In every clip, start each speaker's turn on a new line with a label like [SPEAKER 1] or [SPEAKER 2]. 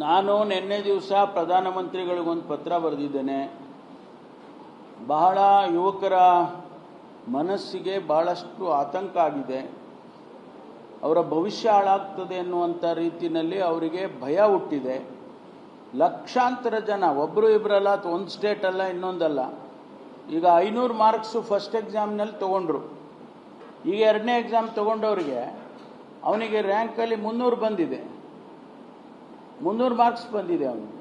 [SPEAKER 1] ನಾನು ನಿನ್ನೆ ದಿವಸ ಪ್ರಧಾನಮಂತ್ರಿಗಳಿಗೊಂದು ಪತ್ರ ಬರೆದಿದ್ದೇನೆ. ಬಹಳ ಯುವಕರ ಮನಸ್ಸಿಗೆ ಬಹಳಷ್ಟು ಆತಂಕ ಆಗಿದೆ. ಅವರ ಭವಿಷ್ಯ ಹಾಳಾಗ್ತದೆ ಅನ್ನುವಂಥ ರೀತಿಯಲ್ಲಿ ಅವರಿಗೆ ಭಯ ಹುಟ್ಟಿದೆ. ಲಕ್ಷಾಂತರ ಜನ, ಒಬ್ಬರು ಇಬ್ಬರಲ್ಲ, ಒಂದು ಸ್ಟೇಟ್ ಅಲ್ಲ, ಇನ್ನೊಂದಲ್ಲ, ಈಗ 500 ಮಾರ್ಕ್ಸು ಫಸ್ಟ್ ಎಕ್ಸಾಮ್ನಲ್ಲಿ ತೊಗೊಂಡ್ರು. ಈಗ ಎರಡನೇ ಎಕ್ಸಾಮ್ ತೊಗೊಂಡವ್ರಿಗೆ ಅವನಿಗೆ ರ್ಯಾಂಕಲ್ಲಿ 300 ಬಂದಿದೆ, 300 ಮಾರ್ಕ್ಸ್ ಬಂದಿದೆ ಅವನಿಗೆ.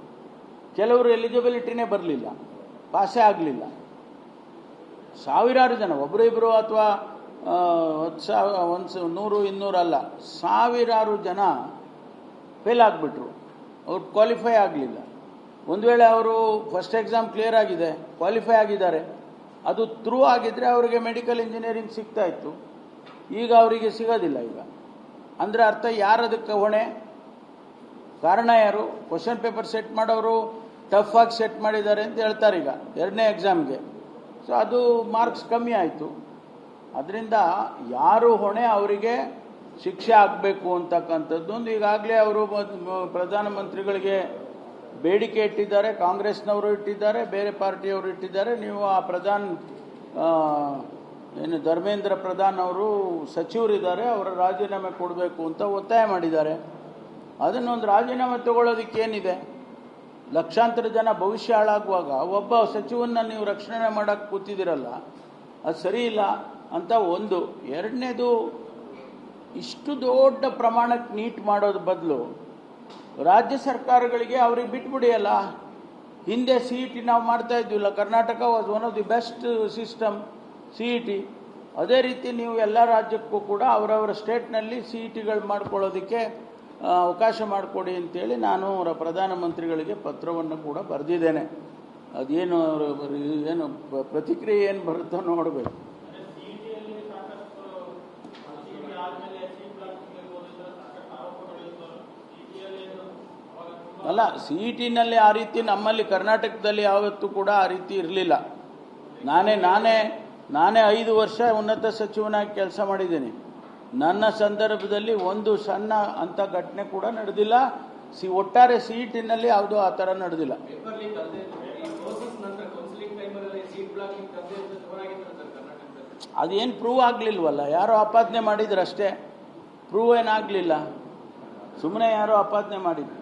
[SPEAKER 1] ಕೆಲವರು ಎಲಿಜಿಬಿಲಿಟಿನೇ ಬರಲಿಲ್ಲ, ಪಾಸೇ ಆಗಲಿಲ್ಲ. ಸಾವಿರಾರು ಜನ, ಒಬ್ಬರು ಇಬ್ಬರು ಅಥವಾ 100 200 ಅಲ್ಲ, ಸಾವಿರಾರು ಜನ ಫೇಲ್ ಆಗಿಬಿಟ್ರು. ಅವ್ರು ಕ್ವಾಲಿಫೈ ಆಗಲಿಲ್ಲ. ಒಂದು ವೇಳೆ ಅವರು ಫಸ್ಟ್ ಎಕ್ಸಾಮ್ ಕ್ಲಿಯರ್ ಆಗಿದೆ, ಕ್ವಾಲಿಫೈ ಆಗಿದ್ದಾರೆ, ಅದು ಥ್ರೂ ಆಗಿದ್ದರೆ ಅವರಿಗೆ ಮೆಡಿಕಲ್ ಇಂಜಿನಿಯರಿಂಗ್ ಸಿಗ್ತಾ ಇತ್ತು. ಈಗ ಅವರಿಗೆ ಸಿಗೋದಿಲ್ಲ. ಈಗ ಅಂದರೆ ಅರ್ಥ ಯಾರದಕ್ಕೆ ಹೊಣೆ? ಕಾರಣ ಯಾರು? ಕ್ವಶನ್ ಪೇಪರ್ ಸೆಟ್ ಮಾಡೋರು ಟಫ್ ಆಗಿ ಸೆಟ್ ಮಾಡಿದ್ದಾರೆ ಅಂತ ಹೇಳ್ತಾರೆ ಈಗ ಎರಡನೇ ಎಕ್ಸಾಮ್ಗೆ. ಸೊ ಅದು ಮಾರ್ಕ್ಸ್ ಕಮ್ಮಿ ಆಯಿತು. ಅದರಿಂದ ಯಾರು ಹೊಣೆ? ಅವರಿಗೆ ಶಿಕ್ಷೆ ಆಗಬೇಕು ಅಂತಕ್ಕಂಥದ್ದೊಂದು ಈಗಾಗಲೇ ಅವರು ಪ್ರಧಾನಮಂತ್ರಿಗಳಿಗೆ ಬೇಡಿಕೆ ಇಟ್ಟಿದ್ದಾರೆ. ಕಾಂಗ್ರೆಸ್ನವರು ಇಟ್ಟಿದ್ದಾರೆ, ಬೇರೆ ಪಾರ್ಟಿಯವರು ಇಟ್ಟಿದ್ದಾರೆ. ನೀವು ಆ ಏನು ಧರ್ಮೇಂದ್ರ ಪ್ರಧಾನ್ ಅವರು ಸಚಿವರಿದ್ದಾರೆ, ಅವರ ರಾಜೀನಾಮೆ ಕೊಡಬೇಕು ಅಂತ ಒತ್ತಾಯ ಮಾಡಿದ್ದಾರೆ. ಅದನ್ನೊಂದು ರಾಜೀನಾಮೆ ತಗೊಳ್ಳೋದಕ್ಕೇನಿದೆ? ಲಕ್ಷಾಂತರ ಜನ ಭವಿಷ್ಯ ಹಾಳಾಗುವಾಗ ಒಬ್ಬ ಸಚಿವನ್ನ ನೀವು ರಕ್ಷಣೆ ಮಾಡೋಕ್ಕೆ ಕೂತಿದ್ದೀರಲ್ಲ, ಅದು ಸರಿ ಇಲ್ಲ ಅಂತ ಒಂದು. ಎರಡನೇದು, ಇಷ್ಟು ದೊಡ್ಡ ಪ್ರಮಾಣಕ್ಕೆ ನೀಟ್ ಮಾಡೋದು ಬದಲು ರಾಜ್ಯ ಸರ್ಕಾರಗಳಿಗೆ ಅವ್ರಿಗೆ ಬಿಟ್ಬಿಡಿಯಲ್ಲ. ಹಿಂದೆ CET ನಾವು ಮಾಡ್ತಾ ಇದ್ವಿಲ್ಲ, Karnataka was one of the best system CET. ಅದೇ ರೀತಿ ನೀವು ಎಲ್ಲ ರಾಜ್ಯಕ್ಕೂ ಕೂಡ ಅವರವರ ಸ್ಟೇಟ್ನಲ್ಲಿ CETಗಳು ಮಾಡ್ಕೊಳ್ಳೋದಕ್ಕೆ ಅವಕಾಶ ಮಾಡಿಕೊಡಿ ಅಂತೇಳಿ ನಾನು ಅವರ ಪ್ರಧಾನಮಂತ್ರಿಗಳಿಗೆ ಪತ್ರವನ್ನು ಕೂಡ ಬರೆದಿದ್ದೇನೆ. ಅದೇನು ಏನು ಪ್ರತಿಕ್ರಿಯೆ ಏನು ಬರುತ್ತೋ ನೋಡಬೇಕು. ಅಲ್ಲ, CETನಲ್ಲಿ ಆ ರೀತಿ ನಮ್ಮಲ್ಲಿ ಕರ್ನಾಟಕದಲ್ಲಿ ಯಾವತ್ತೂ ಕೂಡ ಆ ರೀತಿ ಇರಲಿಲ್ಲ. ನಾನೇ 5 ವರ್ಷ ಉನ್ನತ ಸಚಿವನಾಗಿ ಕೆಲಸ ಮಾಡಿದ್ದೀನಿ. ನನ್ನ ಸಂದರ್ಭದಲ್ಲಿ ಒಂದು ಸಣ್ಣ ಅಂಥ ಘಟನೆ ಕೂಡ ನಡೆದಿಲ್ಲ. ಒಟ್ಟಾರೆ CETನಲ್ಲಿ ಯಾವುದೂ ಆ ಥರ ನಡೆದಿಲ್ಲ. ಅದೇನು ಪ್ರೂವ್ ಆಗಲಿಲ್ವಲ್ಲ, ಯಾರೋ ಆಪಾದನೆ ಮಾಡಿದ್ರು ಅಷ್ಟೇ, ಪ್ರೂವ್ ಏನಾಗಲಿಲ್ಲ. ಸುಮ್ಮನೆ ಯಾರೋ ಆಪಾದನೆ ಮಾಡಿದ್ರು.